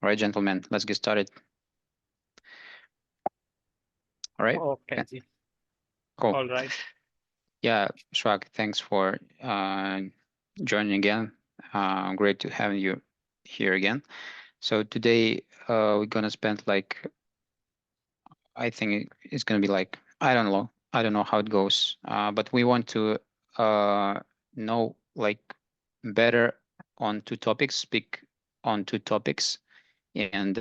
All right, gentlemen, let's get started. All right. Okay, ji. Cool. All right. Yeah, Ashfuq, thanks for joining again. Great to have you here again. So today we're gonna spend like, I think it's gonna be like, I don't know how it goes, but we want to know like better on two topics, speak on two topics, and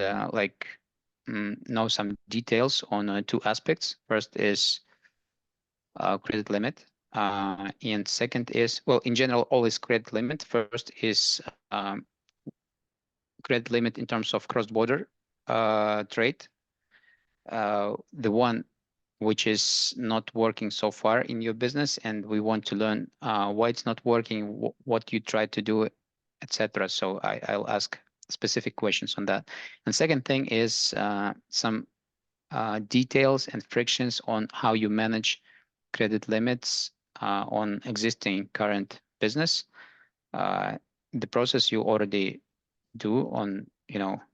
know some details on two aspects. First is credit limit. And second is, well, in general, always credit limit. First is credit limit in terms of cross-border trade. The one which is not working so far in your business, and we want to learn why it's not working, what you try to do, etc. So I'll ask specific questions on that. And second thing is some details and frictions on how you manage credit limits on existing current business. The process you already do on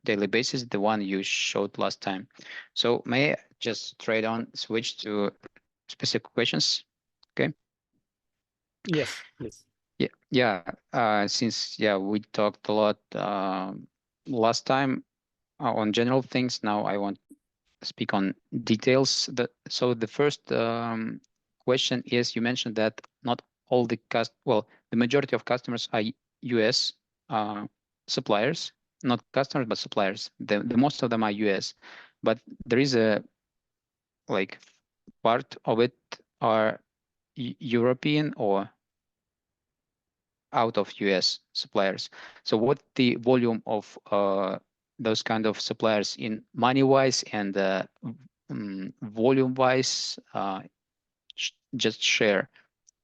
daily basis, the one you showed last time. So may I just straight on switch to specific questions? Okay. Yes, please. Yeah. Since we talked a lot last time on general things, now I want speak on details. So the first question is, you mentioned that not all the majority of customers are US suppliers, not customers, but suppliers. The most of them are US, but there is a like part of it are European or out of US suppliers. So what the volume of those kind of suppliers in money wise and volume wise, just share?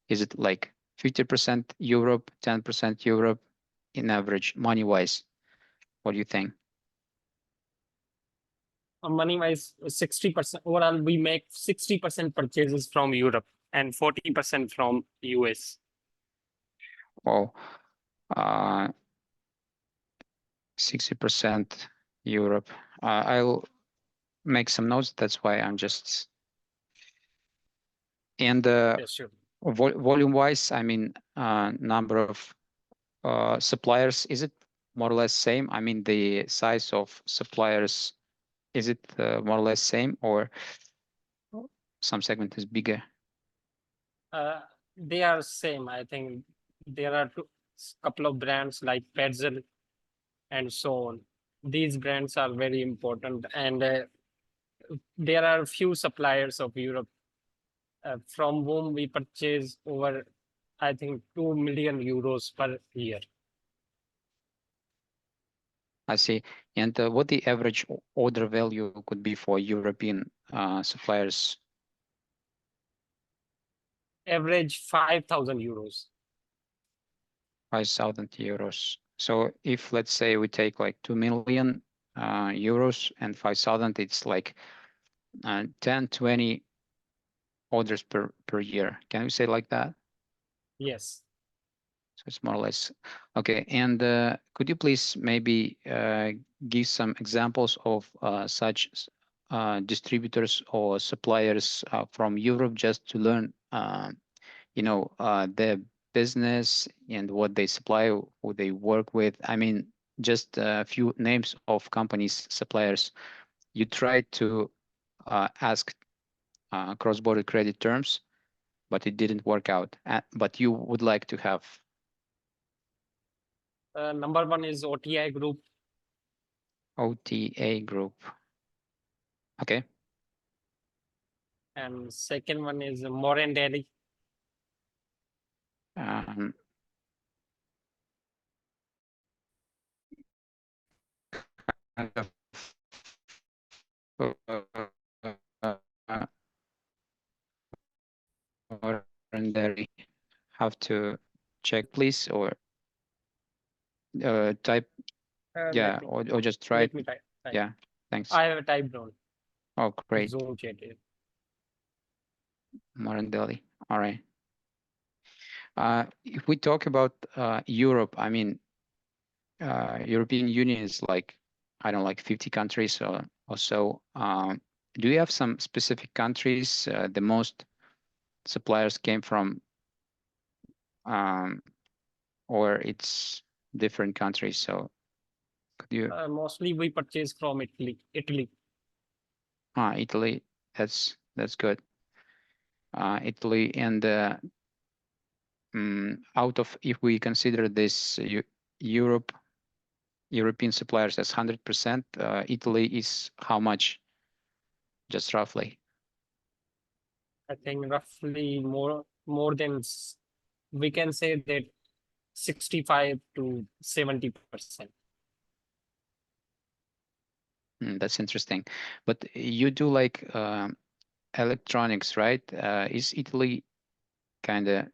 Is it like 50% Europe, 10% Europe in average money wise? What do you think? Money wise, 60%. Overall, we make 60% purchases from Europe and 40% from US. Well, 60% Europe. I'll make some notes. That's why I'm just. And Yes, sure. volume wise, I mean, number of suppliers, is it more or less same? I mean, the size of suppliers, is it more or less same, or some segment is bigger? They are same. I think there are couple of brands like Petzl and so on. These brands are very important, and there are few suppliers of Europe from whom we purchase over, I think, 2 million euros per year. I see. And what the average order value could be for European suppliers? Average 5,000 euros. 5,000 euros. So if let's say we take like 2 million euros and 5,000, it's like 10, 20 orders per year. Can we say like that? Yes. So it's more or less. Okay. And could you please maybe give some examples of such distributors or suppliers from Europe, just to learn, their business and what they supply, who they work with? I mean, just a few names of companies, suppliers. You try to ask cross-border credit terms, but it didn't work out. But you would like to have. Number one is OTI Group. OTA Group. Okay. And second one is Moran Daily. Um, kind of, or and there have to check, please, or type. Yeah, or just try Let it. me type. Yeah, thanks. I have a type down. Oh, great. Zoom chat here. Morandeli. All right. If we talk about Europe, I mean, European Union is like I don't know, like 50 countries or so. Do you have some specific countries the most suppliers came from, um, or it's different countries? So could you? Mostly we purchase from Italy. Italy. Italy. That's good. Italy and out of, if we consider this Europe, European suppliers as 100%, Italy is how much, just roughly? I think roughly more than we can say that 65 to 70%. That's interesting. But you do like electronics, right? Is Italy kind of,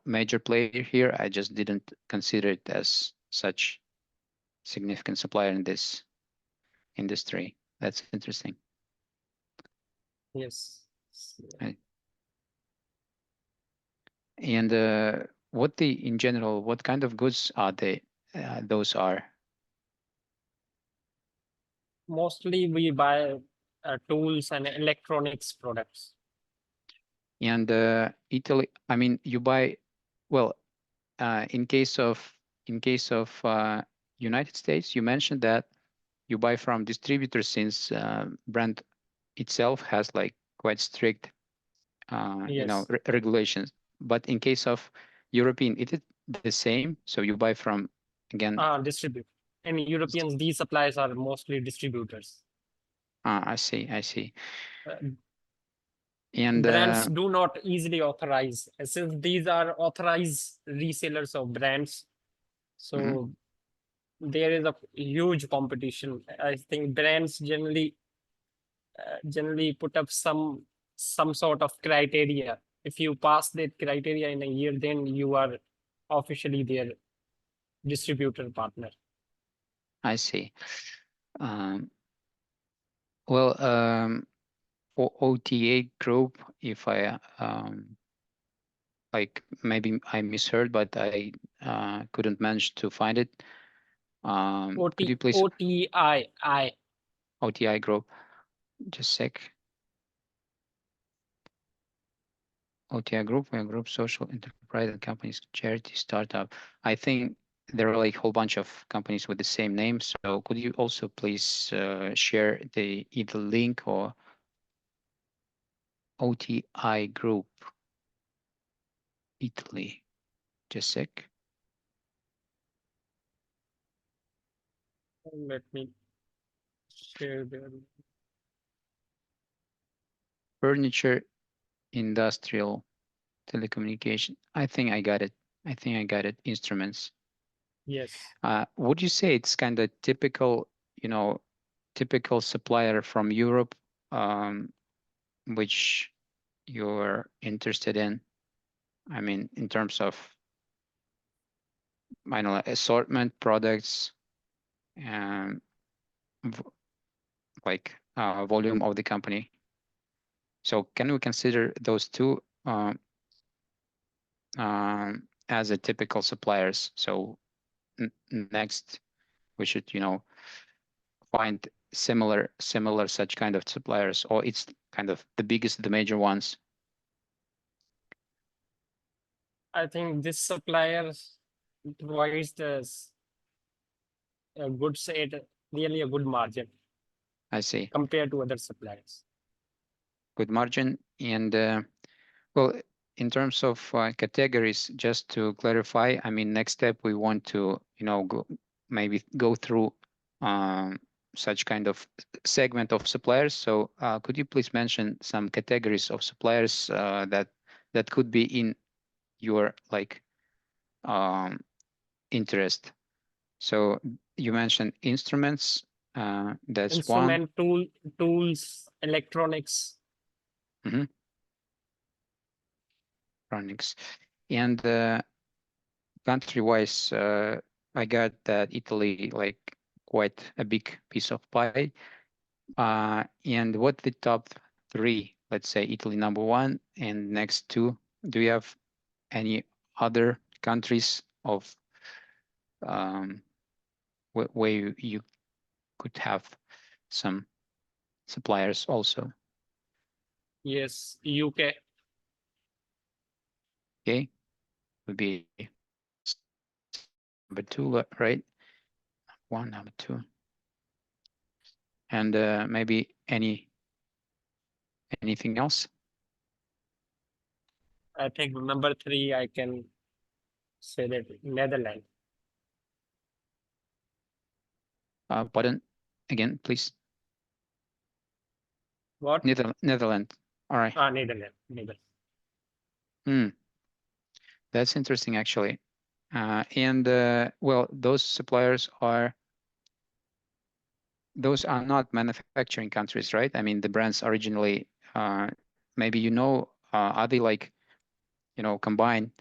major player here? I just didn't consider it as such significant supplier in this industry. That's interesting. Yes. Right. And in general, what kind of goods are they? Those are. Mostly we buy tools and electronics products. And Italy, I mean, you buy, well, in case of United States, you mentioned that you buy from distributors since brand itself has like quite strict, Yes. regulations. But in case of European, is it the same? So you buy from, again, Distribute. And Europeans, these suppliers are mostly distributors. I see, I see. Uh, And Brands do not easily authorize, since these are authorized resellers of brands. mhm, So there is a huge competition. I think brands generally put up some sort of criteria. If you pass that criteria in a year, then you are officially their distributor partner. I see. Um, well, OTA group, if I like, maybe I misheard, but I couldn't manage to find it. Could you please, OTI. OTI group, just sec. OTI group, we are group, social enterprise and companies, charity, startup. I think there are like a whole bunch of companies with the same name. So could you also please share the either link or OTI group, Italy, just sec. Let me share their. Furniture, industrial, telecommunication. I think I got it. I think I got it. Instruments. Yes. Would you say it's kind of typical, you know, typical supplier from Europe, which you're interested in? I mean, in terms of, I don't know, assortment, products, and v- like volume of the company. So can we consider those two as a typical suppliers? So next, we should, find similar such kind of suppliers, or it's kind of the biggest, the major ones. I think this supplier provides goods at really a good margin I see. compared to other suppliers. Good margin. And well, in terms of categories, just to clarify, I mean, next step, we want to, maybe go through um, such kind of segment of suppliers. So could you please mention some categories of suppliers that could be in your like um, interest? So you mentioned instruments, that's one. Instrument, tools, electronics. Mhm. Electronics. And country-wise, I got that Italy like quite a big piece of pie. And what the top three? Let's say Italy number one and next two. Do you have any other countries of where you could have some suppliers also. Yes, UK. Okay, would be number two, right? One, number two, and maybe anything else. I think number three, I can say that Netherlands. Button again, please. What? Netherlands. All right. Ah, Netherlands. Netherlands. Hmm. That's interesting, actually. And well, those are not manufacturing countries, right? I mean, the brands originally, maybe are they like, combined,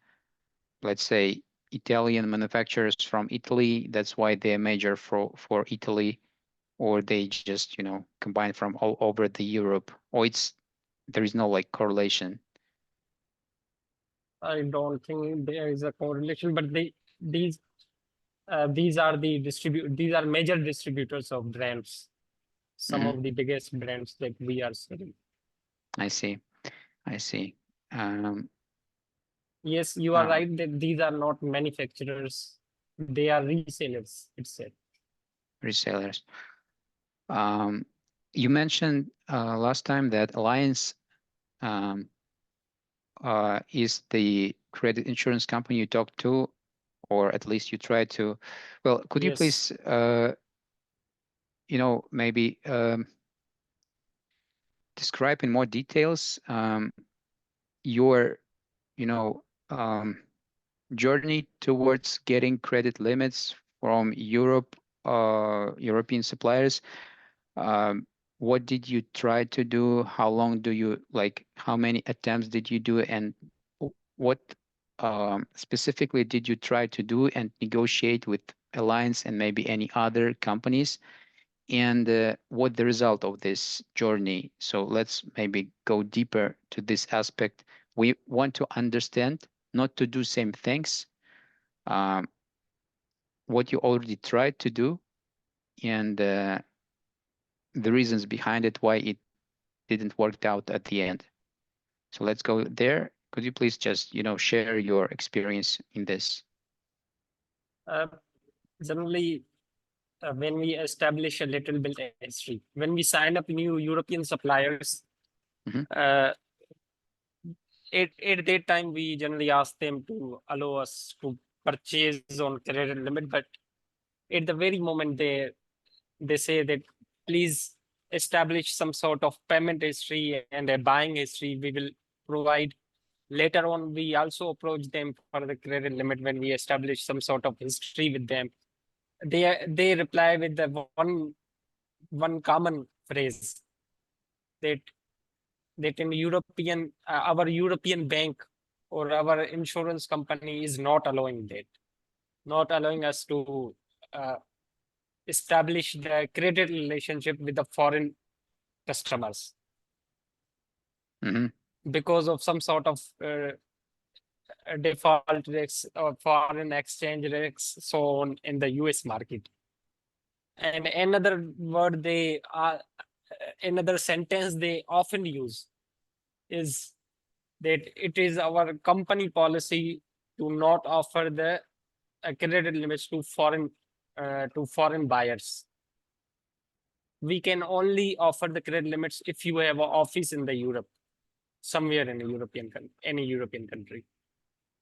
let's say, Italian manufacturers from Italy? That's why they're major for Italy, or they just, combine from all over the Europe, or there is no like correlation. I don't think there is a correlation, but these are these are major distributors of brands. Some Hmm. of the biggest brands that we are selling. I see. I see. Um, Yes, you are uh, right that these are not manufacturers. They are resellers itself. Resellers. Um, you mentioned last time that Alliance um, is the credit insurance company you talked to, or at least you tried to. Well, could you Yes. please, maybe describe in more details your, you know, um, journey towards getting credit limits from European suppliers? Um, what did you try to do? How long do you like? How many attempts did you do? And what specifically did you try to do and negotiate with Alliance and maybe any other companies? And what the result of this journey? So let's maybe go deeper to this aspect. We want to understand, not to do same things, um, what you already tried to do, and the reasons behind it, why it didn't work out at the end. So let's go there. Could you please just, share your experience in this? Uh, Generally, when we establish a little bit history, when we sign up new European suppliers, Hmm. uh, at that time we generally ask them to allow us to purchase on credit limit, but at the very moment they say that please establish some sort of payment history and a buying history we will provide. Later on, we also approach them for the credit limit when we establish some sort of history with them. They reply with the one common phrase that in European our European bank or our insurance company is not allowing that, not allowing us to uh, establish the credit relationship with the foreign customers Hmm. because of some sort of default risks or foreign exchange risks so on in the US market. And another word another sentence they often use is that it is our company policy to not offer the credit limits to foreign buyers. We can only offer the credit limits if you have an office in the Europe, somewhere in a any European country.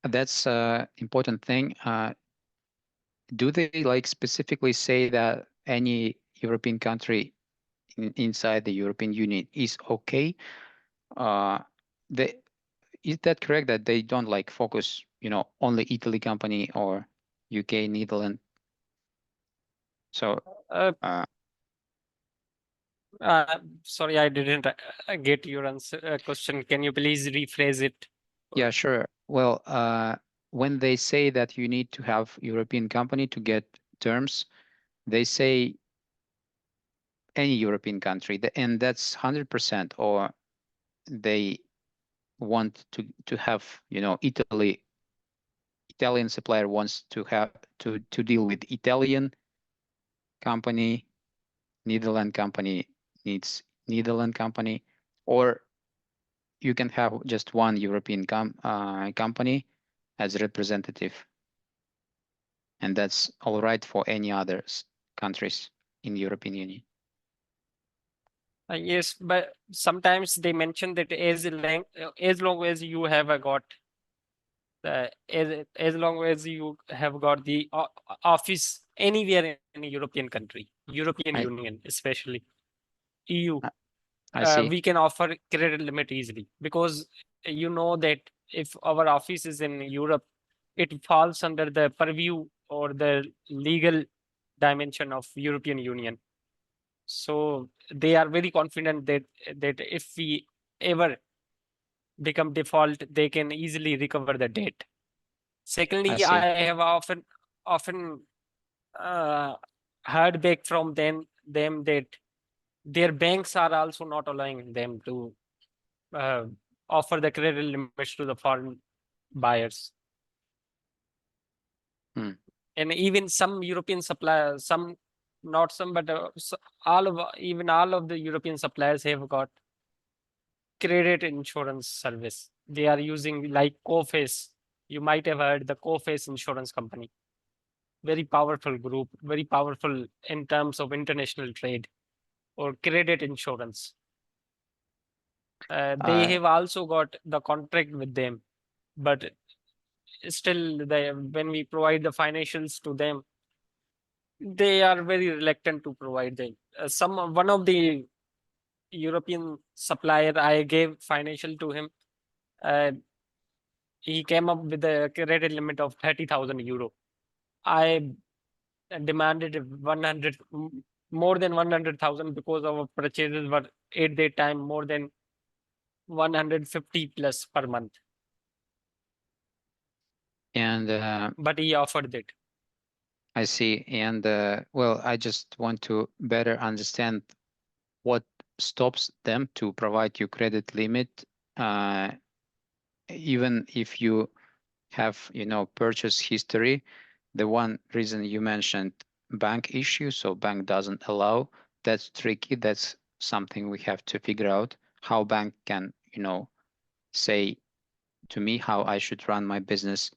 That's important thing. Do they like specifically say that any European country inside the European Union is okay? Uh, they, is that correct that they don't like focus, only Italy company or UK, Netherlands? So, Uh, uh, Sorry, I didn't get your answer question. Can you please rephrase it? yeah, sure. Well, when they say that you need to have European company to get terms, they say any European country, and that's 100%, or they want to have, Italian supplier wants to have to deal with Italian company, Netherlands company needs Netherlands company, or you can have just one European company as representative, and that's all right for any other countries in European Union. Yes, but sometimes they mention that as long as you have got as long as you have got the office anywhere in a European country, European I Union, especially EU, I I see. we can offer credit limit easily, because you know that if our office is in Europe, it falls under the purview or the legal dimension of European Union. So they are very confident that if we ever become default, they can easily recover the debt. I Secondly, I see. have often uh, heard back from them that their banks are also not allowing them to uh, offer the credit limits to the foreign buyers. Hmm. And even some European suppliers, some not some, but all of even all of the European suppliers have got credit insurance service. They are using like Coface. You might have heard the Coface insurance company. Very powerful group, very powerful in terms of international trade or credit insurance. They Uh, have also got the contract with them, but still, when we provide the financials to them, they are very reluctant to provide them. Some one of the European supplier, I gave financial to him. Uh, he came up with a credit limit of 30,000 euro. I demanded 100, more than 100,000, because our purchases were at that time more than 150 plus per month. and But he offered it. I see. And well, I just want to better understand what stops them to provide you credit limit, uh, even if you have, purchase history. The one reason you mentioned, bank issue, so bank doesn't allow. That's tricky. That's something we have to figure out, how bank can, say to me how I should run my business.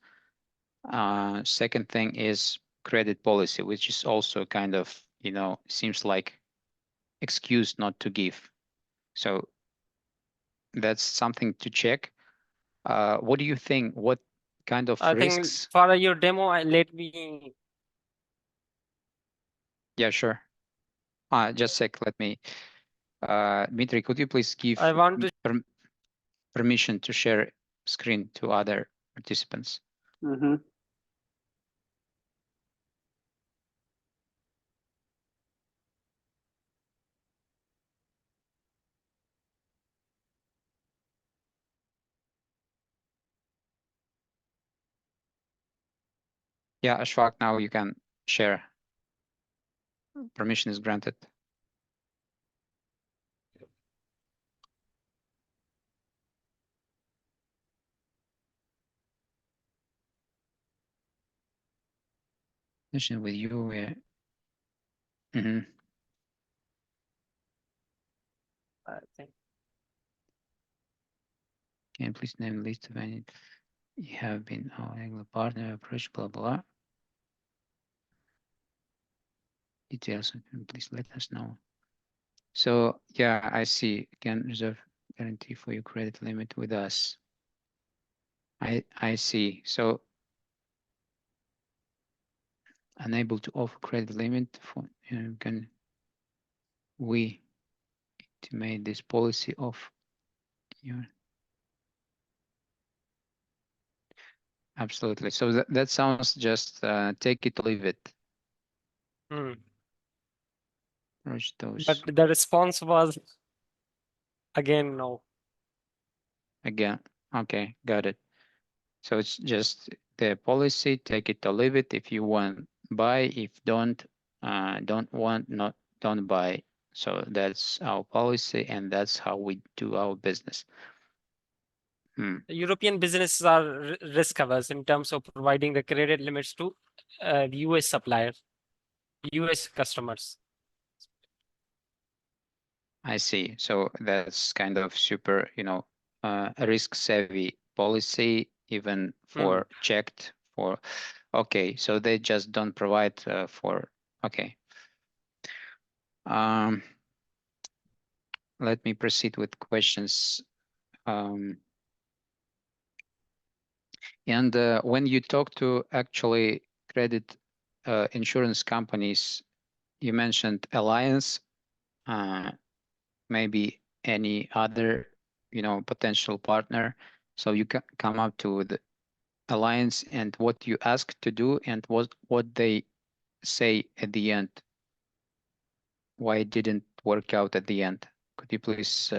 Second thing is credit policy, which is also kind of, seems like excuse not to give. So that's something to check. What do you think? What kind of I think risks? for your demo, let me. Yeah, sure. Just a sec. Let me. Dmitry, could you please I give want to. permission to share screen to other participants? Mm-hmm. Yeah, Ashfaq, now you can share. Permission is granted. With you. Mhm. I think Can you please name the list of any you have been our regular partner approach, blah blah. Details, please let us know. So yeah, I see. Can reserve guarantee for your credit limit with us. I see. So unable to offer credit limit for can we intimate this policy of your absolutely. So that sounds just take it or leave it. hmm. Approach But those the response was again no. again. Okay, got it. So it's just the policy, take it or leave it. If you want, buy. If don't want, not don't buy. So that's our policy, and that's how we do our business. Hmm. European businesses are risk averse in terms of providing the credit limits to US suppliers, US customers. I see. So that's kind of super, a risk savvy policy, even Hmm. for checked for. Okay, so they just don't provide for. Okay. Um, Let me proceed with questions. Um, and when you talk to actually credit insurance companies, you mentioned Alliance, uh, maybe any other, potential partner. So you can come up to the Alliance and what you ask to do and what they say at the end, why it didn't work out at the end. Could you please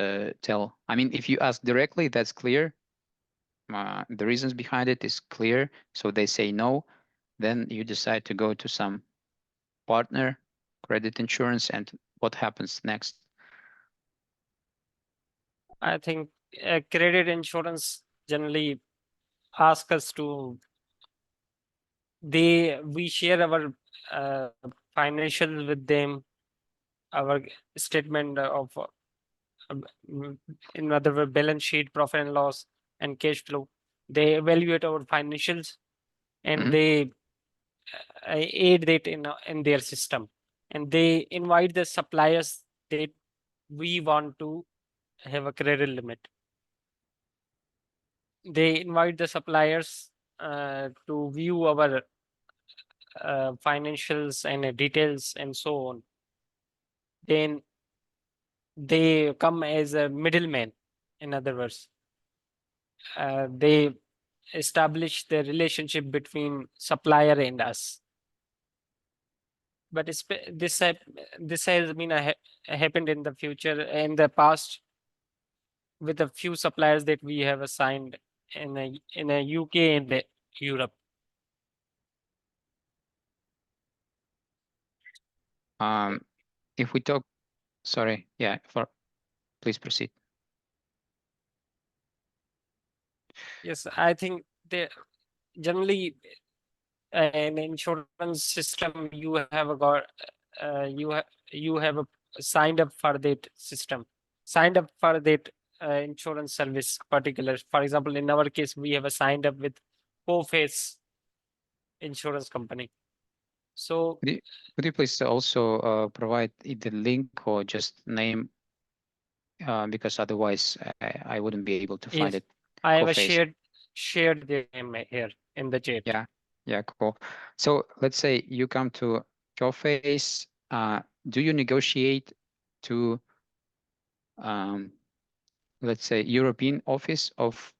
tell? I mean, if you ask directly, that's clear. The reasons behind it is clear. So they say no, then you decide to go to some partner, credit insurance, and what happens next? I think credit insurance generally ask us to we share our uh, financials with them, our statement of um, in other word, balance sheet, profit and loss, and cash flow. They evaluate our financials and Hmm. they aid it in their system, and they invite the suppliers that we want to have a credit limit. They invite the suppliers to view our financials and details and so on. Then they come as a middleman. In other words, they establish the relationship between supplier and us. But this has been happened in the future, in the past, with a few suppliers that we have assigned in a UK and Europe. Um, if we talk, sorry, yeah, please proceed. Yes, I think they generally an insurance system you have got you have signed up for that system, signed up for that insurance service particular. For example, in our case, we have signed up with Coface insurance company. So Could you, could you please also provide either link or just name, because otherwise I wouldn't be able to find yes, it. I have a Coface. shared them here in the chat. Yeah, yeah, cool. So let's say you come to Coface. Do you negotiate to, um, let's say, European office of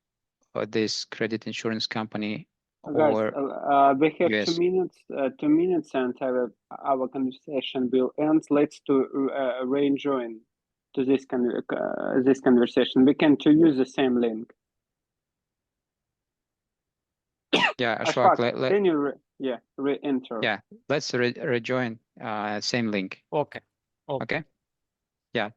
this credit insurance company Guys, or we have US? 2 minutes, 2 minutes, and our conversation will end. Let's to rejoin to this conversation. We can to use the same link. Yeah, Ashfaq, Ashfaq, can you re-enter? yeah, let's rejoin same link. Okay. Okay. Okay. Yeah.